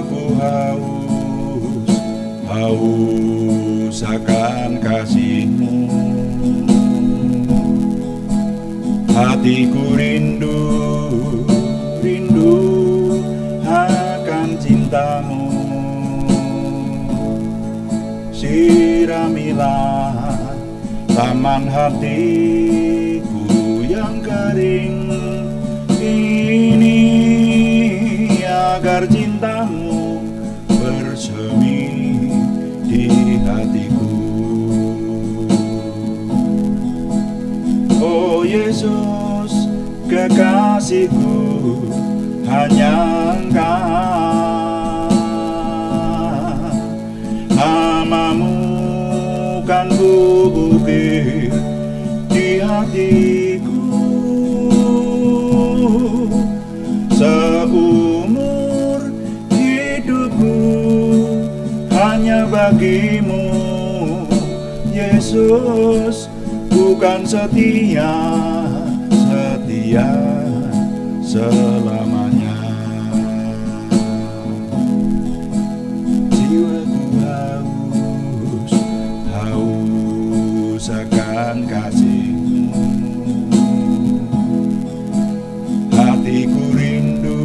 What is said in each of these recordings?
Aku haus akan kasih-Mu. Hatiku rindu akan cinta-Mu. Siramilah taman hatiku yang kering ini, agar cinta-Mu bersemi di hatiku. Oh Yesus, kekasihku, hanya Engkau. Nama-Mu kan kuukir di hatiku. Seumur hidupku hanya bagi-Mu, Yesus. Bukan setia selamanya. Jiwaku haus akan kasih-Mu. Hatiku rindu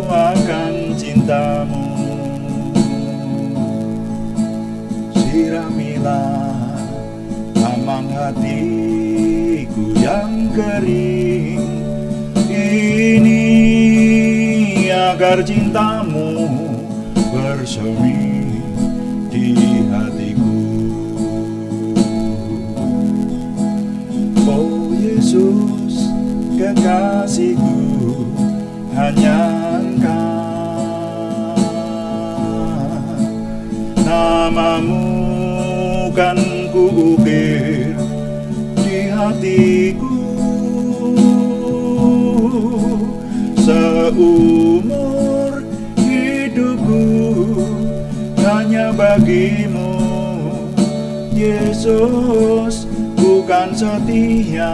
akan cinta-Mu. Siramilah taman hatiku yang kering ini, agar cinta-Mu bersemi di hatiku. Oh Yesus, kekasihku, hanya Engkau. Nama-Mu kan kuukir di hatiku. Seumur hidupku hanya bagi-Mu, Yesus. Bukan setia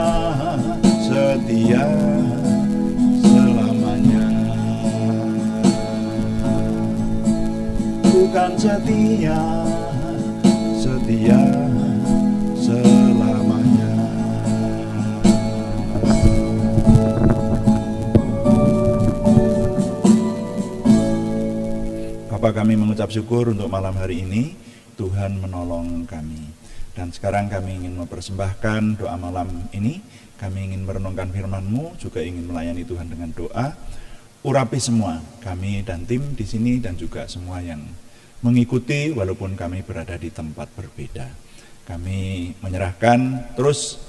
selamanya. Bukan setia selamanya. Bapa, kami mengucap syukur untuk malam hari ini. Tuhan menolong kami. Dan sekarang kami ingin mempersembahkan doa malam ini. Kami ingin merenungkan firman-Mu, juga ingin melayani Tuhan dengan doa. Urapi semua kami dan tim di sini dan juga semua yang mengikuti walaupun kami berada di tempat berbeda. Kami menyerahkan terus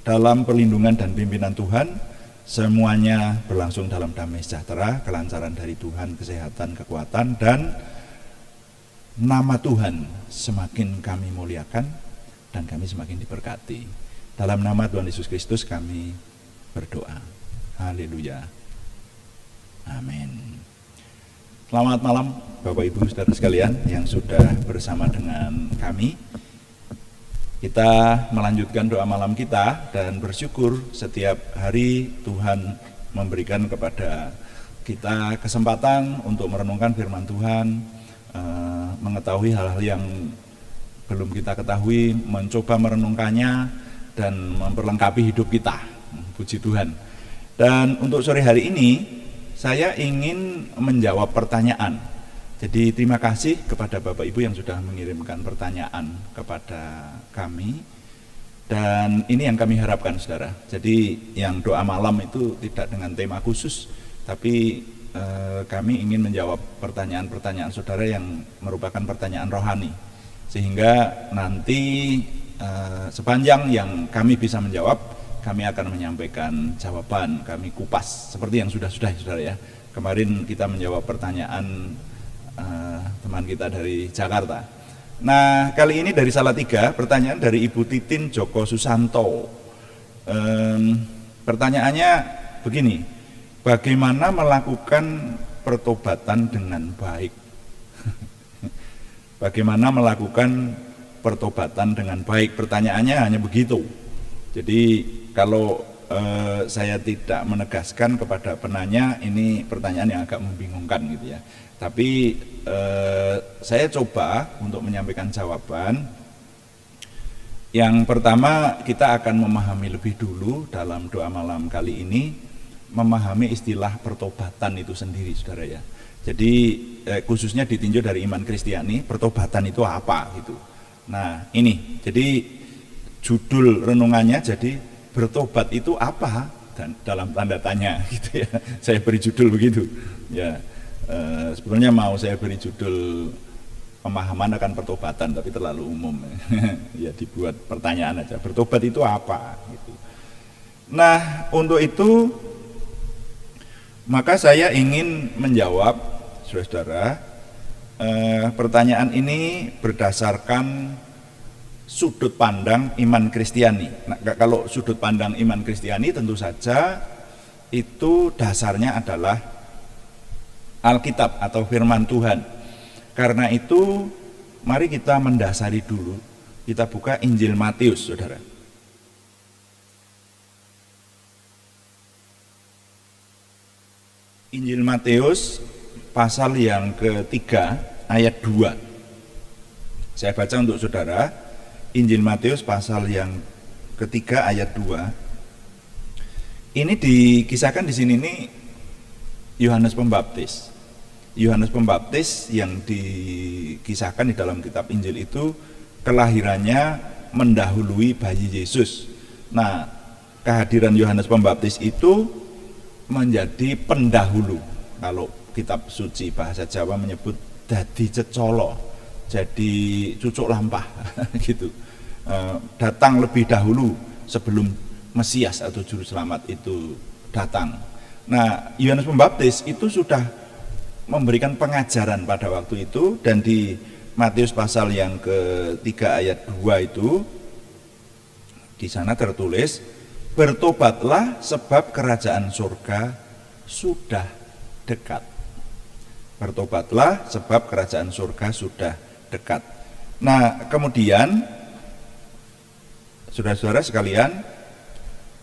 dalam perlindungan dan pimpinan Tuhan. Semuanya berlangsung dalam damai sejahtera, kelancaran dari Tuhan, kesehatan, kekuatan, dan nama Tuhan semakin kami muliakan dan kami semakin diberkati. Dalam nama Tuhan Yesus Kristus kami berdoa. Haleluya. Amin. Selamat malam Bapak Ibu Saudara sekalian yang sudah bersama dengan kami. Kita melanjutkan doa malam kita dan bersyukur setiap hari Tuhan memberikan kepada kita kesempatan untuk merenungkan firman Tuhan, mengetahui hal-hal yang belum kita ketahui, mencoba merenungkannya dan memperlengkapi hidup kita. Puji Tuhan. Dan untuk sore hari ini saya ingin menjawab pertanyaan. Jadi terima kasih kepada Bapak Ibu yang sudah mengirimkan pertanyaan kepada kami. Dan ini yang kami harapkan saudara. Jadi yang doa malam itu tidak dengan tema khusus, tapi kami ingin menjawab pertanyaan-pertanyaan saudara yang merupakan pertanyaan rohani. Sehingga nanti sepanjang yang kami bisa menjawab, kami akan menyampaikan jawaban, kami kupas seperti yang sudah saudara ya. Kemarin kita menjawab pertanyaan teman kita dari Jakarta. Nah, kali ini dari Salatiga, pertanyaan dari Ibu Titin Joko Susanto. Pertanyaannya begini, bagaimana melakukan pertobatan dengan baik? Bagaimana melakukan pertobatan dengan baik? Pertanyaannya hanya begitu. Jadi kalau saya tidak menegaskan kepada penanya, ini pertanyaan yang agak membingungkan gitu ya. Tapi saya coba untuk menyampaikan jawaban. Yang pertama, kita akan memahami lebih dulu dalam doa malam kali ini, memahami istilah pertobatan itu sendiri, saudara ya. Jadi khususnya ditinjau dari iman Kristiani, pertobatan itu apa gitu. Nah ini, jadi judul renungannya jadi bertobat itu apa, dan dalam tanda tanya gitu ya. Saya beri judul begitu ya. Sebenarnya mau saya beri judul pemahaman akan pertobatan, tapi terlalu umum ya, dibuat pertanyaan aja, bertobat itu apa gitu. Nah untuk itu maka saya ingin menjawab, saudara-saudara, pertanyaan ini berdasarkan sudut pandang iman Kristiani. Nah, kalau sudut pandang iman Kristiani tentu saja itu dasarnya adalah Alkitab atau firman Tuhan. Karena itu mari kita mendasari dulu, kita buka Injil Matius, saudara. Injil Matius pasal yang ketiga ayat 2. Saya baca untuk saudara, Injil Matius pasal yang ketiga ayat 2. Ini dikisahkan di sini nih Yohanes Pembaptis. Yohanes Pembaptis yang dikisahkan di dalam kitab Injil itu kelahirannya mendahului bayi Yesus. Nah, kehadiran Yohanes Pembaptis itu menjadi pendahulu. Kalau kitab suci bahasa Jawa menyebut dadi cecolo, jadi cucuk lampah gitu. Datang lebih dahulu sebelum Mesias atau juru selamat itu datang. Nah, Yohanes Pembaptis itu sudah memberikan pengajaran pada waktu itu, dan di Matius pasal yang ketiga ayat 2 itu di sana tertulis, bertobatlah sebab kerajaan surga sudah dekat. Bertobatlah sebab kerajaan surga sudah dekat. Nah, kemudian saudara-saudara sekalian,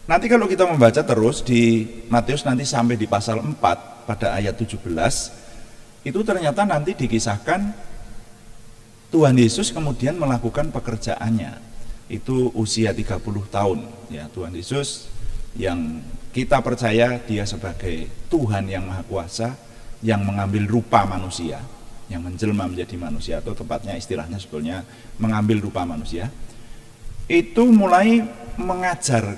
nanti kalau kita membaca terus di Matius nanti sampai di pasal 4 pada ayat 17, itu ternyata nanti dikisahkan Tuhan Yesus kemudian melakukan pekerjaannya. Itu usia 30 tahun ya, Tuhan Yesus yang kita percaya dia sebagai Tuhan yang Maha Kuasa, yang mengambil rupa manusia, yang menjelma menjadi manusia, atau tepatnya istilahnya sebetulnya mengambil rupa manusia. Itu mulai mengajar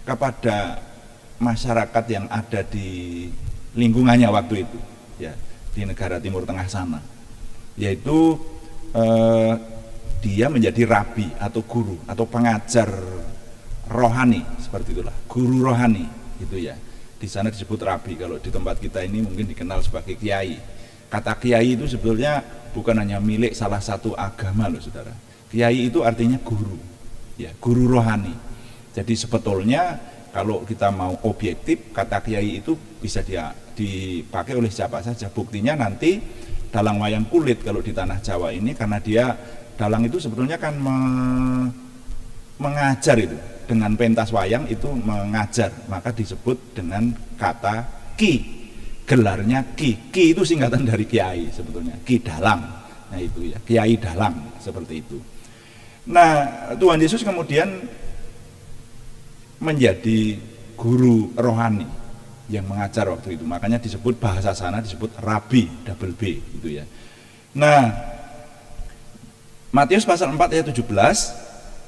kepada masyarakat yang ada di lingkungannya waktu itu ya, di negara Timur Tengah sana, yaitu dia menjadi rabi atau guru atau pengajar rohani, seperti itulah, guru rohani gitu ya. Di sana disebut rabi, kalau di tempat kita ini mungkin dikenal sebagai kiai. Kata kiai itu sebetulnya bukan hanya milik salah satu agama loh, saudara. Kiai itu artinya guru ya, guru rohani. Jadi sebetulnya kalau kita mau objektif, kata kiai itu bisa dipakai oleh siapa saja. Buktinya nanti dalang wayang kulit kalau di tanah Jawa ini, karena dia dalang itu sebetulnya kan mengajar itu, dengan pentas wayang itu mengajar, maka disebut dengan kata ki, gelarnya ki. Ki itu singkatan dari kiai sebetulnya, ki dalang. Nah itu ya, kiai dalang, seperti itu. Nah, Tuhan Yesus kemudian menjadi guru rohani yang mengajar waktu itu, makanya disebut bahasa sana disebut rabi, double B gitu ya. Nah, Matius pasal 4 ayat 17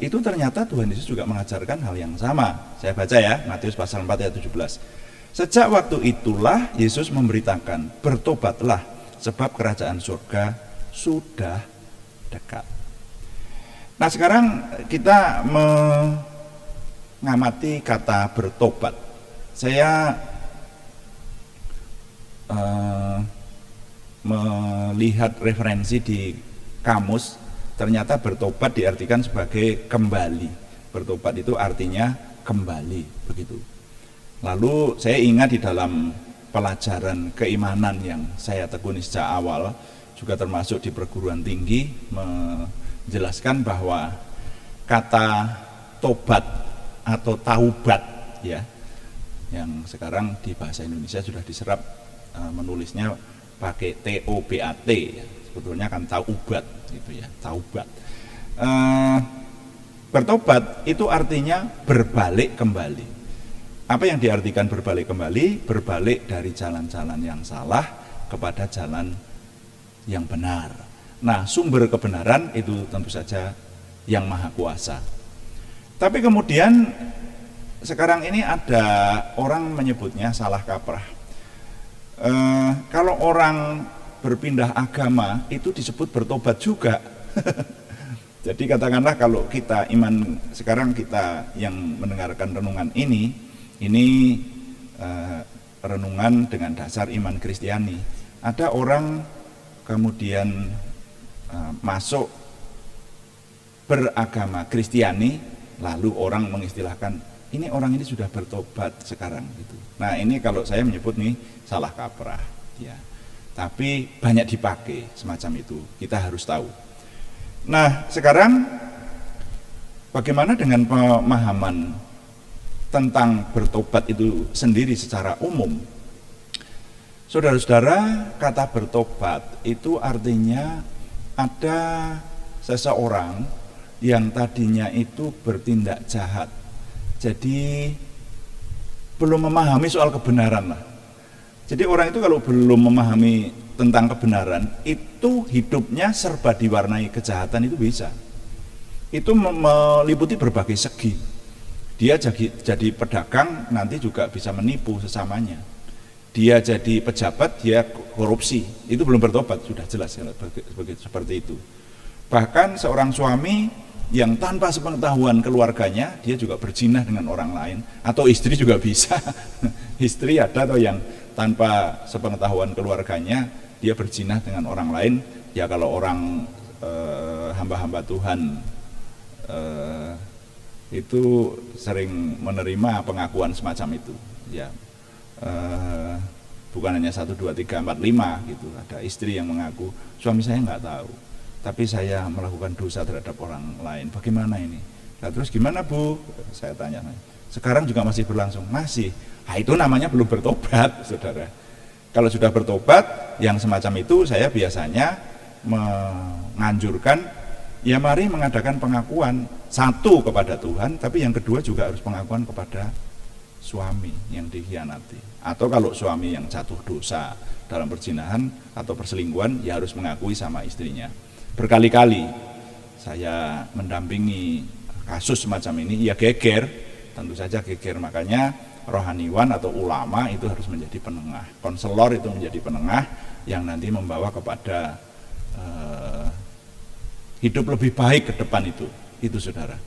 itu ternyata Tuhan Yesus juga mengajarkan hal yang sama. Saya baca ya, Matius pasal 4 ayat 17. Sejak waktu itulah Yesus memberitakan, bertobatlah sebab kerajaan surga sudah dekat. Nah, sekarang kita mengamati kata bertobat. Saya melihat referensi di kamus, ternyata bertobat diartikan sebagai kembali. Bertobat itu artinya kembali, begitu. Lalu saya ingat di dalam pelajaran keimanan yang saya tekuni sejak awal, juga termasuk di perguruan tinggi, menjelaskan bahwa kata tobat atau taubat ya, yang sekarang di bahasa Indonesia sudah diserap, menulisnya pakai TOBAT ya. Sebetulnya kan taubat gitu ya, taubat. Bertobat itu artinya berbalik kembali. Apa yang diartikan berbalik kembali? Berbalik dari jalan-jalan yang salah kepada jalan yang benar. Nah, sumber kebenaran itu tentu saja yang Maha Kuasa. Tapi kemudian sekarang ini ada orang menyebutnya salah kaprah. Kalau orang berpindah agama itu disebut bertobat juga. Jadi katakanlah kalau kita iman, sekarang kita yang mendengarkan renungan ini renungan dengan dasar iman Kristiani. Ada orang kemudian masuk beragama Kristiani, lalu orang mengistilahkan ini orang ini sudah bertobat sekarang gitu. Nah, ini kalau saya menyebut nih salah kaprah ya. Tapi banyak dipakai semacam itu, kita harus tahu. Nah, sekarang bagaimana dengan pemahaman tentang bertobat itu sendiri secara umum? Saudara-saudara, kata bertobat itu artinya ada seseorang yang tadinya itu bertindak jahat, jadi belum memahami soal kebenaran lah. Jadi orang itu kalau belum memahami tentang kebenaran, itu hidupnya serba diwarnai kejahatan itu bisa. Itu meliputi berbagai segi. Dia jadi pedagang, nanti juga bisa menipu sesamanya. Dia jadi pejabat, dia korupsi, itu belum bertobat, sudah jelas seperti itu. Bahkan seorang suami yang tanpa sepengetahuan keluarganya, dia juga berzina dengan orang lain, atau istri juga bisa. Istri ada atau yang tanpa sepengetahuan keluarganya, dia berzina dengan orang lain. Ya kalau orang hamba-hamba Tuhan itu sering menerima pengakuan semacam itu, ya. Bukan hanya 1, 2, 3, 4, 5 gitu. Ada istri yang mengaku, suami saya nggak tahu, tapi saya melakukan dosa terhadap orang lain. Bagaimana ini? Nah, terus gimana Bu? Saya tanya. Sekarang juga masih berlangsung? Masih. Nah, itu namanya belum bertobat, saudara. Kalau sudah bertobat, yang semacam itu saya biasanya menganjurkan, ya mari mengadakan pengakuan. Satu kepada Tuhan, tapi yang kedua juga harus pengakuan kepada suami yang dikhianati. Atau kalau suami yang jatuh dosa dalam perzinahan atau perselingkuhan, ya harus mengakui sama istrinya. Berkali-kali saya mendampingi kasus semacam ini, ya geger, tentu saja geger. Makanya rohaniwan atau ulama itu harus menjadi penengah, konselor itu menjadi penengah yang nanti membawa kepada hidup lebih baik ke depan itu saudara.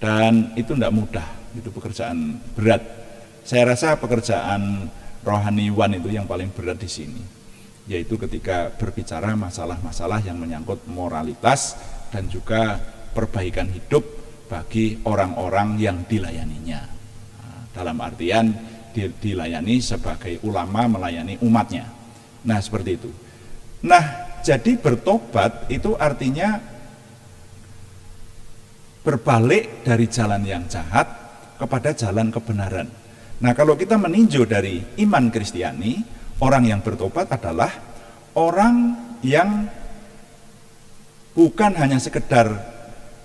Dan itu tidak mudah, itu pekerjaan berat. Saya rasa pekerjaan rohaniwan itu yang paling berat di sini, yaitu ketika berbicara masalah-masalah yang menyangkut moralitas dan juga perbaikan hidup bagi orang-orang yang dilayaninya. Dalam artian dilayani sebagai ulama melayani umatnya. Nah, seperti itu. Nah, jadi bertobat itu artinya berbalik dari jalan yang jahat kepada jalan kebenaran. Nah, kalau kita meninjau dari iman Kristiani, orang yang bertobat adalah orang yang bukan hanya sekedar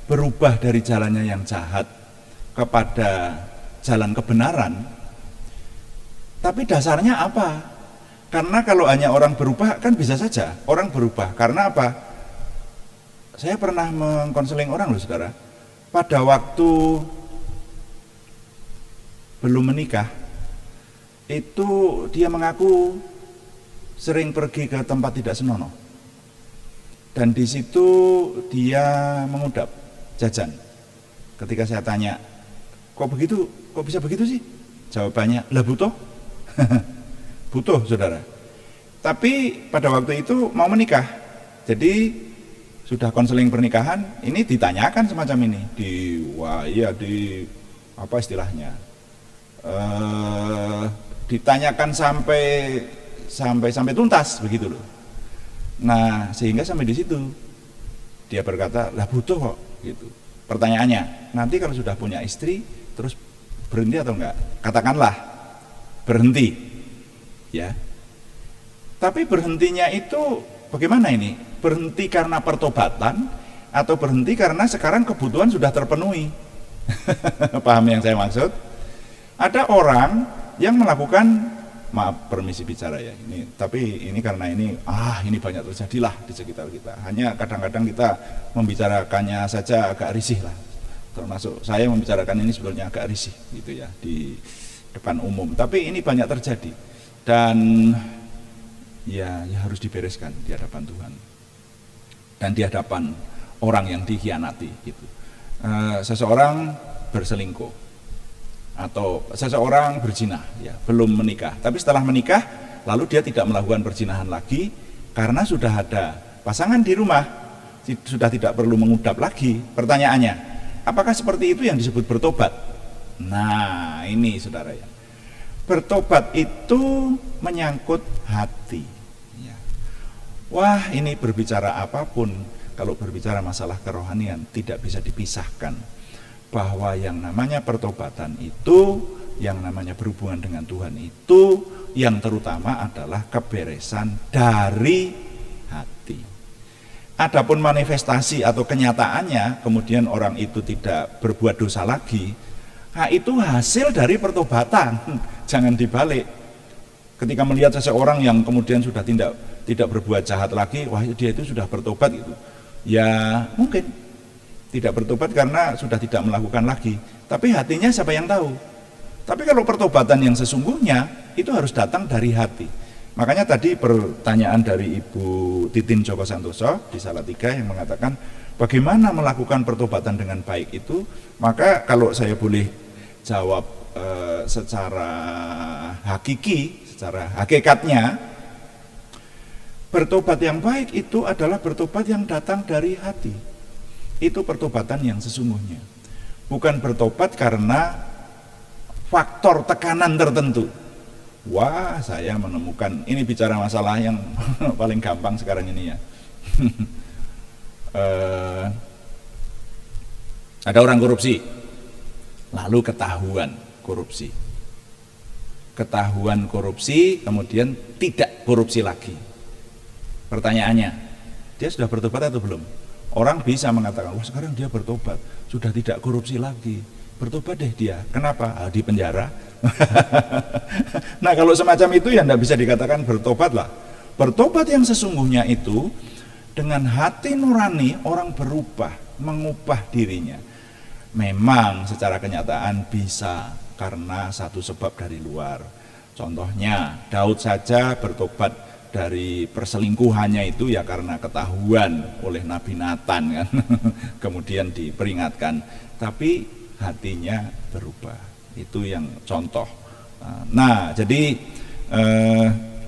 berubah dari jalannya yang jahat kepada jalan kebenaran, tapi dasarnya apa? Karena kalau hanya orang berubah, kan bisa saja orang berubah. Karena apa? Saya pernah mengkonseling orang loh saudara, pada waktu belum menikah, itu dia mengaku sering pergi ke tempat tidak senonoh. Dan di situ dia mengudap jajan. Ketika saya tanya, kok bisa begitu sih? Jawabannya, lah butuh. Butuh saudara. Tapi pada waktu itu mau menikah. Jadi sudah konseling pernikahan, ini ditanyakan semacam ini. Apa istilahnya? Ditanyakan sampai tuntas begitu loh. Nah, sehingga sampai di situ dia berkata, lah butuh kok gitu. Pertanyaannya, nanti kalau sudah punya istri terus Berhenti atau enggak? Katakanlah berhenti, ya. Tapi berhentinya itu bagaimana ini? Berhenti karena pertobatan atau berhenti karena sekarang kebutuhan sudah terpenuhi? Paham yang saya maksud? Ada orang yang melakukan, maaf permisi bicara ya ini, tapi ini karena ini banyak terjadilah di sekitar kita. Hanya kadang-kadang kita membicarakannya saja agak risih lah. Termasuk saya membicarakan ini sebetulnya agak risih gitu ya di depan umum. Tapi ini banyak terjadi dan ya harus dibereskan di hadapan Tuhan dan di hadapan orang yang dikhianati gitu. Seseorang berselingkuh atau seseorang berzina, ya belum menikah, tapi setelah menikah lalu dia tidak melakukan perzinahan lagi karena sudah ada pasangan di rumah, sudah tidak perlu mengudap lagi. Pertanyaannya, apakah seperti itu yang disebut bertobat? Nah ini saudara ya, bertobat itu menyangkut hati ya. Wah ini berbicara apapun, kalau berbicara masalah kerohanian tidak bisa dipisahkan bahwa yang namanya pertobatan itu, yang namanya berhubungan dengan Tuhan itu, yang terutama adalah keberesan dari hati. Adapun manifestasi atau kenyataannya, kemudian orang itu tidak berbuat dosa lagi, nah itu hasil dari pertobatan. Jangan dibalik. Ketika melihat seseorang yang kemudian sudah tidak berbuat jahat lagi, wah dia itu sudah bertobat gitu. Ya mungkin tidak bertobat karena sudah tidak melakukan lagi. Tapi hatinya siapa yang tahu? Tapi kalau pertobatan yang sesungguhnya itu harus datang dari hati. Makanya tadi pertanyaan dari Ibu Titin Djoko Santoso di Salatiga yang mengatakan bagaimana melakukan pertobatan dengan baik itu. Maka kalau saya boleh jawab secara hakiki, secara hakikatnya, bertobat yang baik itu adalah bertobat yang datang dari hati. Itu pertobatan yang sesungguhnya. Bukan bertobat karena faktor tekanan tertentu. Wah, saya menemukan, ini bicara masalah yang paling gampang sekarang ini ya. Ada orang korupsi, lalu ketahuan korupsi. Ketahuan korupsi, kemudian tidak korupsi lagi. Pertanyaannya, dia sudah bertobat atau belum? Orang bisa mengatakan, wah sekarang dia bertobat, sudah tidak korupsi lagi. Bertobat deh dia, kenapa? Di penjara. Nah kalau semacam itu ya tidak bisa dikatakan bertobat lah. Bertobat yang sesungguhnya itu dengan hati nurani orang berubah, mengubah dirinya. Memang secara kenyataan bisa karena satu sebab dari luar. Contohnya Daud saja bertobat dari perselingkuhannya itu ya karena ketahuan oleh Nabi Nathan kan. Kemudian diperingatkan, tapi hatinya berubah. Itu yang contoh. Nah jadi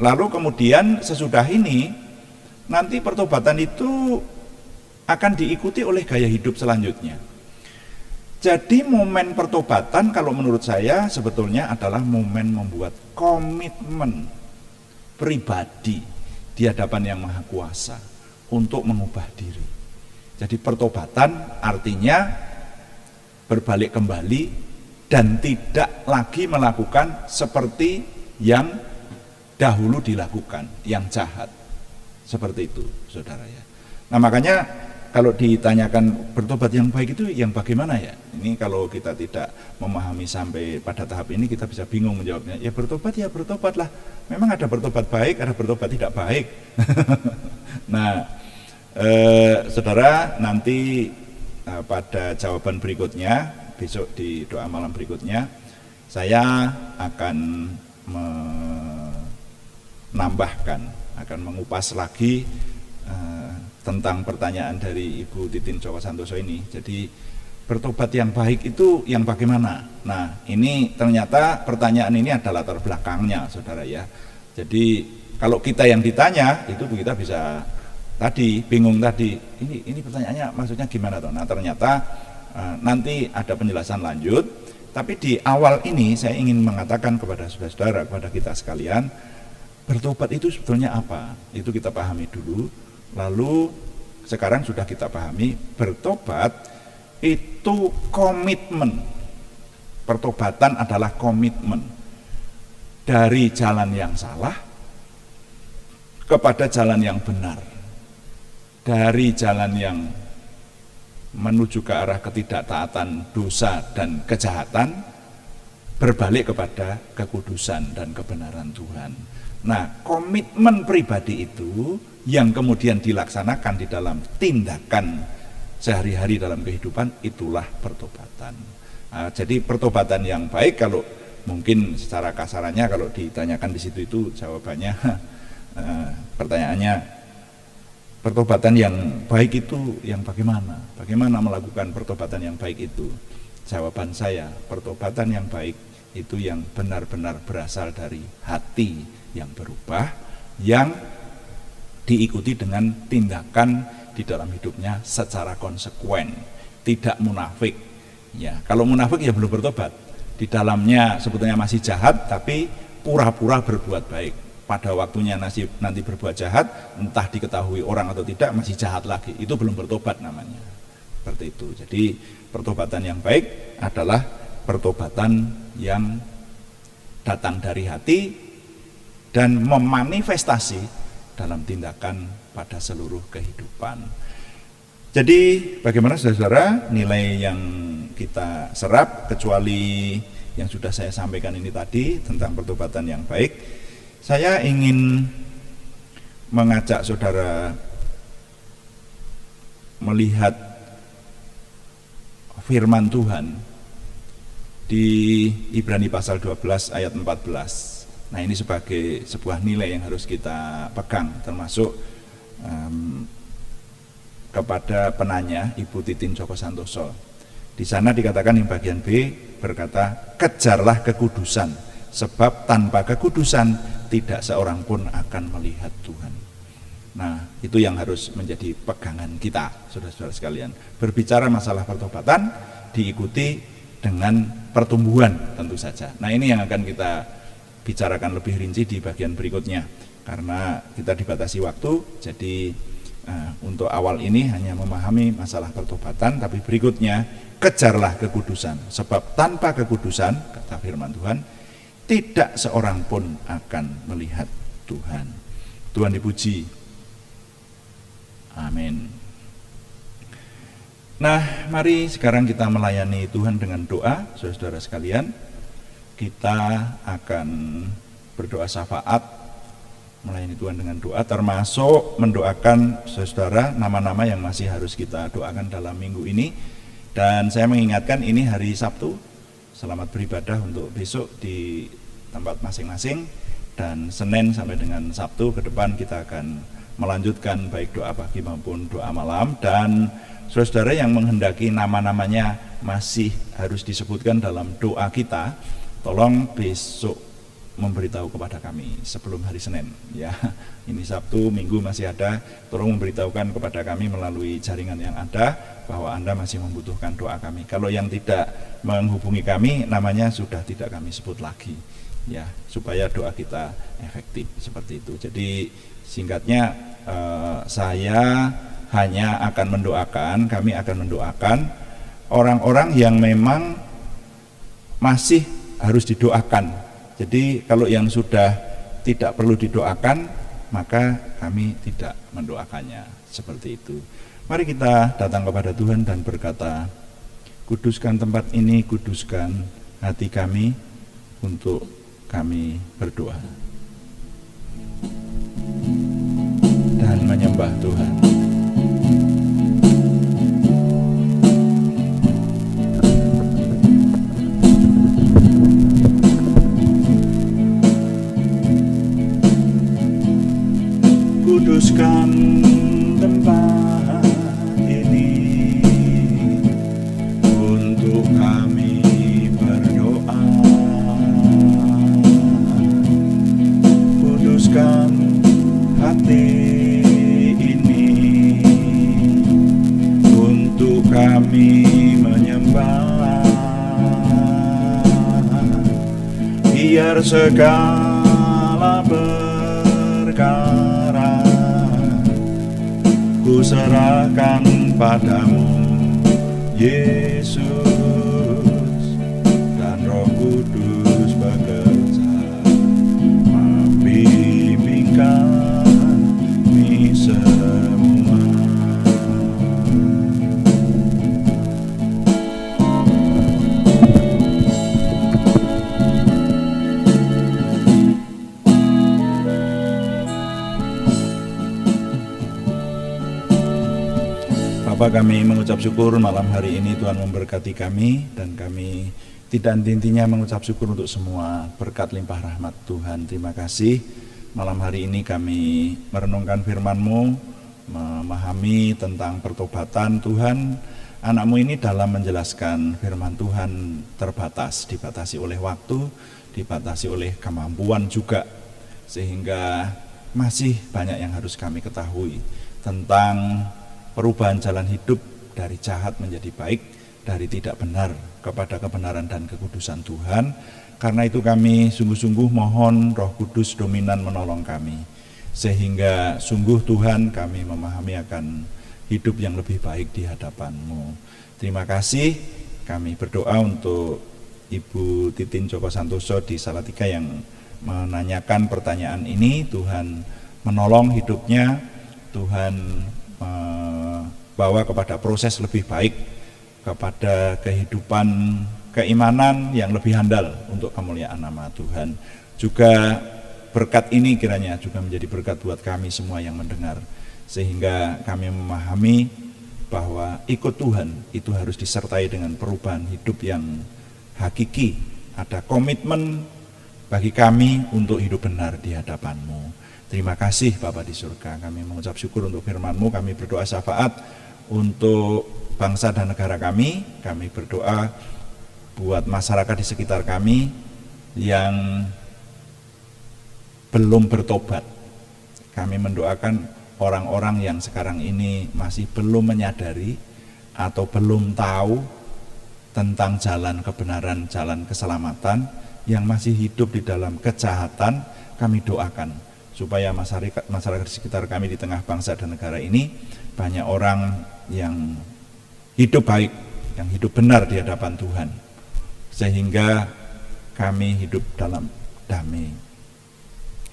lalu kemudian sesudah ini nanti pertobatan itu akan diikuti oleh gaya hidup selanjutnya. Jadi momen pertobatan kalau menurut saya sebetulnya adalah momen membuat komitmen pribadi di hadapan Yang Maha Kuasa untuk mengubah diri. Jadi pertobatan artinya berbalik kembali dan tidak lagi melakukan seperti yang dahulu dilakukan, yang jahat. Seperti itu, saudara ya. Nah makanya kalau ditanyakan bertobat yang baik itu yang bagaimana ya? Ini kalau kita tidak memahami sampai pada tahap ini kita bisa bingung menjawabnya. Ya bertobatlah. Memang ada bertobat baik, ada bertobat tidak baik. Nah, saudara nanti pada jawaban berikutnya, besok di doa malam berikutnya, saya akan menambahkan, akan mengupas lagi tentang pertanyaan dari Ibu Titin Djoko Santoso ini. Jadi bertobat yang baik itu yang bagaimana? Nah ini ternyata pertanyaan ini ada latar belakangnya saudara ya. Jadi kalau kita yang ditanya itu kita bisa tadi bingung tadi, ini pertanyaannya maksudnya gimana toh? Nah ternyata nanti ada penjelasan lanjut, tapi di awal ini saya ingin mengatakan kepada saudara-saudara, kepada kita sekalian, bertobat itu sebetulnya apa? Itu kita pahami dulu. Lalu sekarang sudah kita pahami, bertobat itu komitmen Pertobatan adalah komitmen dari jalan yang salah kepada jalan yang benar, dari jalan yang menuju ke arah ketidaktaatan, dosa dan kejahatan, berbalik kepada kekudusan dan kebenaran Tuhan. Nah, komitmen pribadi itu yang kemudian dilaksanakan di dalam tindakan sehari-hari dalam kehidupan, itulah pertobatan. Nah, jadi pertobatan yang baik, kalau mungkin secara kasarannya kalau ditanyakan di situ itu jawabannya pertanyaannya, pertobatan yang baik itu yang bagaimana? Bagaimana melakukan pertobatan yang baik itu? Jawaban saya, pertobatan yang baik itu yang benar-benar berasal dari hati yang berubah, yang diikuti dengan tindakan di dalam hidupnya secara konsekuen, tidak munafik. Ya, kalau munafik ya belum bertobat. Di dalamnya sebetulnya masih jahat, tapi pura-pura berbuat baik. Pada waktunya nanti berbuat jahat, entah diketahui orang atau tidak, masih jahat lagi. Itu belum bertobat namanya. Seperti itu. Jadi pertobatan yang baik adalah pertobatan yang datang dari hati dan memanifestasi dalam tindakan pada seluruh kehidupan. Jadi bagaimana saudara-saudara nilai yang kita serap, kecuali yang sudah saya sampaikan ini tadi tentang pertobatan yang baik, saya ingin mengajak saudara melihat firman Tuhan di Ibrani pasal 12 ayat 14. Nah, ini sebagai sebuah nilai yang harus kita pegang, termasuk kepada penanya Ibu Titin Joko Santoso. Di sana dikatakan yang bagian B berkata, kejarlah kekudusan, sebab tanpa kekudusan tidak seorang pun akan melihat Tuhan. Nah, itu yang harus menjadi pegangan kita, saudara-saudara sekalian. Berbicara masalah pertobatan diikuti dengan pertumbuhan tentu saja. Nah, ini yang akan kita bicarakan lebih rinci di bagian berikutnya. Karena kita dibatasi waktu, jadi untuk awal ini hanya memahami masalah pertobatan, tapi berikutnya kejarlah kekudusan, sebab tanpa kekudusan, kata firman Tuhan, tidak seorang pun akan melihat Tuhan. Tuhan dipuji. Amin. Nah, mari sekarang kita melayani Tuhan dengan doa, saudara-saudara sekalian. Kita akan berdoa syafaat, melayani Tuhan dengan doa, termasuk mendoakan saudara nama-nama yang masih harus kita doakan dalam minggu ini. Dan saya mengingatkan ini hari Sabtu. Selamat beribadah untuk besok di tempat masing-masing, dan Senin sampai dengan Sabtu ke depan kita akan melanjutkan baik doa pagi maupun doa malam. Dan saudara yang menghendaki nama-namanya masih harus disebutkan dalam doa kita, tolong besok memberitahu kepada kami sebelum hari Senin ya. Ini Sabtu, Minggu masih ada, tolong memberitahukan kepada kami melalui jaringan yang ada bahwa Anda masih membutuhkan doa kami. Kalau yang tidak menghubungi kami, namanya sudah tidak kami sebut lagi ya, supaya doa kita efektif seperti itu. Jadi singkatnya saya hanya akan mendoakan, kami akan mendoakan orang-orang yang memang masih harus didoakan. Jadi kalau yang sudah tidak perlu didoakan, maka kami tidak mendoakannya, seperti itu. Mari kita datang kepada Tuhan dan berkata, kuduskan tempat ini, kuduskan hati kami untuk kami berdoa dan menyembah Tuhan. Kuduskan tempat ini untuk kami berdoa. Kuduskan hati ini untuk kami menyembah. Biar segala perkara ku serahkan padamu, Yesus, dan Bapa, kami mengucap syukur malam hari ini Tuhan memberkati kami, dan kami tidak henti-hentinya mengucap syukur untuk semua berkat limpah rahmat Tuhan. Terima kasih malam hari ini kami merenungkan firman-Mu, memahami tentang pertobatan. Tuhan, anak-Mu ini dalam menjelaskan firman Tuhan terbatas, dibatasi oleh waktu, dibatasi oleh kemampuan juga, sehingga masih banyak yang harus kami ketahui tentang perubahan jalan hidup dari jahat menjadi baik, dari tidak benar kepada kebenaran dan kekudusan Tuhan. Karena itu kami sungguh-sungguh mohon Roh Kudus dominan menolong kami, sehingga sungguh Tuhan kami memahami akan hidup yang lebih baik di hadapan-Mu. Terima kasih. Kami berdoa untuk Ibu Titin Joko Santoso di Salatiga yang menanyakan pertanyaan ini. Tuhan menolong hidupnya, Tuhan bawa kepada proses lebih baik, kepada kehidupan keimanan yang lebih handal untuk kemuliaan nama Tuhan. Juga berkat ini kiranya juga menjadi berkat buat kami semua yang mendengar, sehingga kami memahami bahwa ikut Tuhan itu harus disertai dengan perubahan hidup yang hakiki. Ada komitmen bagi kami untuk hidup benar di hadapan-Mu. Terima kasih Bapa di surga, kami mengucap syukur untuk firman-Mu. Kami berdoa syafaat untuk bangsa dan negara kami. Kami berdoa buat masyarakat di sekitar kami yang belum bertobat. Kami mendoakan orang-orang yang sekarang ini masih belum menyadari atau belum tahu tentang jalan kebenaran, jalan keselamatan, yang masih hidup di dalam kejahatan. Kami doakan supaya masyarakat di sekitar kami di tengah bangsa dan negara ini banyak orang yang hidup baik, yang hidup benar di hadapan Tuhan, sehingga kami hidup dalam damai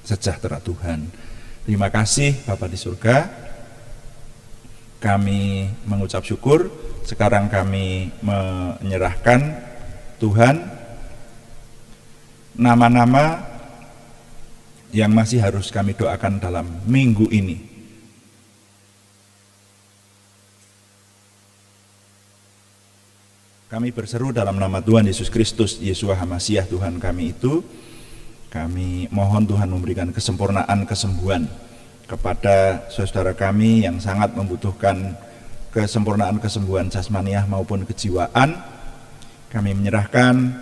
sejahtera Tuhan. Terima kasih Bapa di surga, kami mengucap syukur. Sekarang kami menyerahkan Tuhan nama-nama yang masih harus kami doakan dalam minggu ini. Kami berseru dalam nama Tuhan Yesus Kristus, Yeshua HaMasiah Tuhan kami itu. Kami mohon Tuhan memberikan kesempurnaan kesembuhan kepada saudara kami yang sangat membutuhkan kesempurnaan kesembuhan jasmaniah maupun kejiwaan. Kami menyerahkan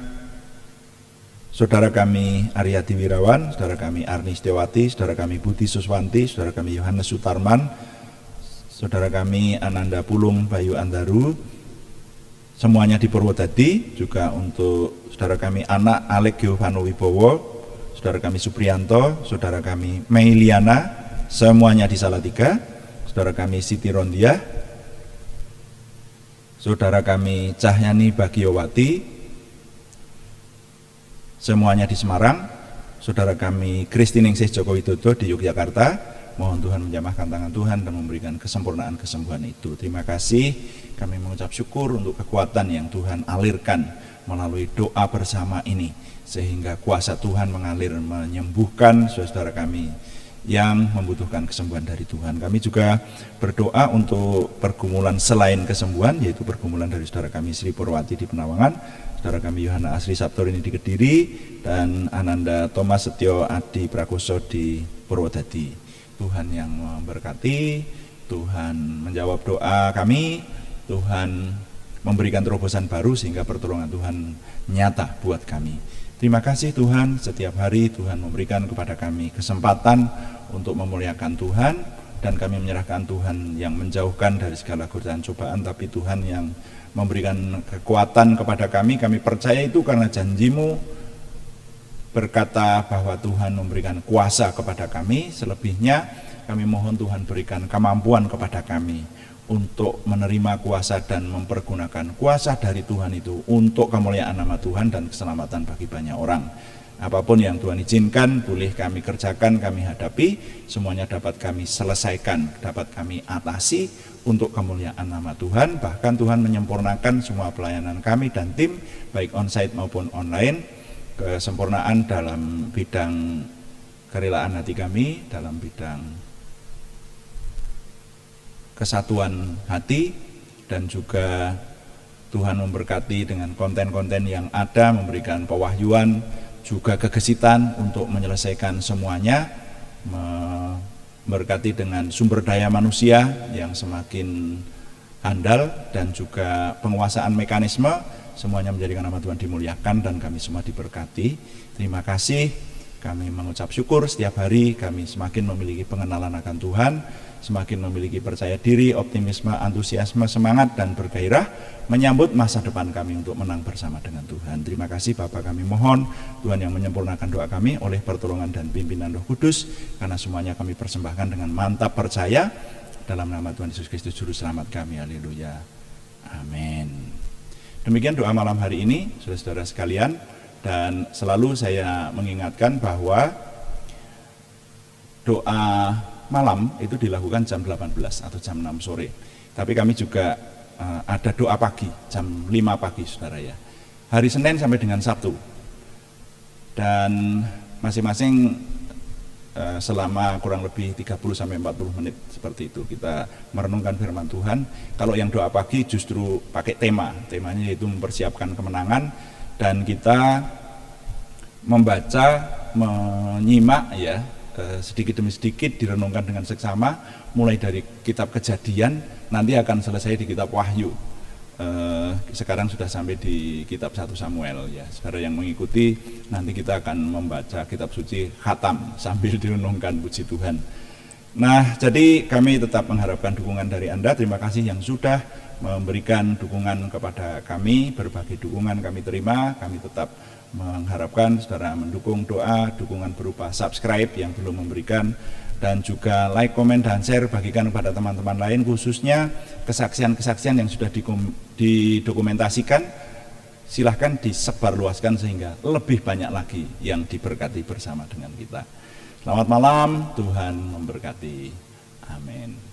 saudara kami Aryadi Wirawan, saudara kami Arni Setiawati, saudara kami Budi Suswanti, saudara kami Yohanes Sutarman, saudara kami Ananda Pulung Bayu Andaru, semuanya di Purwodadi. Juga untuk saudara kami anak Alek Giovanno Wibowo, saudara kami Supriyanto, saudara kami Meiliana, semuanya di Salatiga, saudara kami Siti Rondiah, saudara kami Cahyani Bagiowati, semuanya di Semarang, saudara kami Kristiningsih Joko Widodo di Yogyakarta. Mohon Tuhan menjamahkan tangan Tuhan dan memberikan kesempurnaan kesembuhan itu. Terima kasih, kami mengucap syukur untuk kekuatan yang Tuhan alirkan melalui doa bersama ini, sehingga kuasa Tuhan mengalir menyembuhkan saudara kami yang membutuhkan kesembuhan dari Tuhan. Kami juga berdoa untuk pergumulan selain kesembuhan, yaitu pergumulan dari saudara kami Sri Purwati di Penawangan, saudara kami Yohana Asri Sabtorini di Kediri, dan Ananda Thomas Setio Adi Prakoso di Purwodadi. Tuhan yang memberkati, Tuhan menjawab doa kami, Tuhan memberikan terobosan baru sehingga pertolongan Tuhan nyata buat kami. Terima kasih Tuhan, setiap hari Tuhan memberikan kepada kami kesempatan untuk memuliakan Tuhan, dan kami menyerahkan Tuhan yang menjauhkan dari segala godaan cobaan, tapi Tuhan yang memberikan kekuatan kepada kami. Kami percaya itu karena janji-Mu berkata bahwa Tuhan memberikan kuasa kepada kami. Selebihnya kami mohon Tuhan berikan kemampuan kepada kami untuk menerima kuasa dan mempergunakan kuasa dari Tuhan itu untuk kemuliaan nama Tuhan dan keselamatan bagi banyak orang. Apapun yang Tuhan izinkan boleh kami kerjakan, kami hadapi, semuanya dapat kami selesaikan, dapat kami atasi untuk kemuliaan nama Tuhan. Bahkan Tuhan menyempurnakan semua pelayanan kami dan tim, baik onsite maupun online. Kesempurnaan dalam bidang kerelaan hati kami, dalam bidang kesatuan hati, dan juga Tuhan memberkati dengan konten-konten yang ada, memberikan pewahyuan, juga kegesitan untuk menyelesaikan semuanya, memberkati dengan sumber daya manusia yang semakin handal dan juga penguasaan mekanisme, semuanya menjadikan nama Tuhan dimuliakan dan kami semua diberkati. Terima kasih, kami mengucap syukur setiap hari kami semakin memiliki pengenalan akan Tuhan, semakin memiliki percaya diri, optimisme, antusiasme, semangat dan bergairah menyambut masa depan kami untuk menang bersama dengan Tuhan. Terima kasih Bapa, kami mohon Tuhan yang menyempurnakan doa kami oleh pertolongan dan pimpinan Roh Kudus, karena semuanya kami persembahkan dengan mantap percaya dalam nama Tuhan Yesus Kristus Juru Selamat kami. Haleluya. Amin. Demikian doa malam hari ini, saudara-saudara sekalian, dan selalu saya mengingatkan bahwa doa malam itu dilakukan jam 18 atau jam 6 sore. Tapi kami juga ada doa pagi, jam 5 pagi saudara ya. Hari Senin sampai dengan Sabtu. Dan masing-masing selama kurang lebih 30 sampai 40 menit seperti itu kita merenungkan firman Tuhan. Kalau yang doa pagi justru pakai temanya yaitu mempersiapkan kemenangan, dan kita membaca, menyimak ya, sedikit demi sedikit direnungkan dengan seksama, mulai dari kitab Kejadian, nanti akan selesai di kitab Wahyu. Sekarang sudah sampai di kitab 1 Samuel ya. Saudara yang mengikuti, nanti kita akan membaca kitab suci khatam sambil direnungkan, puji Tuhan. Nah, jadi kami tetap mengharapkan dukungan dari Anda. Terima kasih yang sudah memberikan dukungan kepada kami, berbagai dukungan kami terima. Kami tetap mengharapkan saudara mendukung doa, dukungan berupa subscribe yang belum memberikan, dan juga like, komen, dan share, bagikan kepada teman-teman lain, khususnya kesaksian-kesaksian yang sudah didokumentasikan, silahkan disebarluaskan sehingga lebih banyak lagi yang diberkati bersama dengan kita. Selamat malam, Tuhan memberkati. Amin.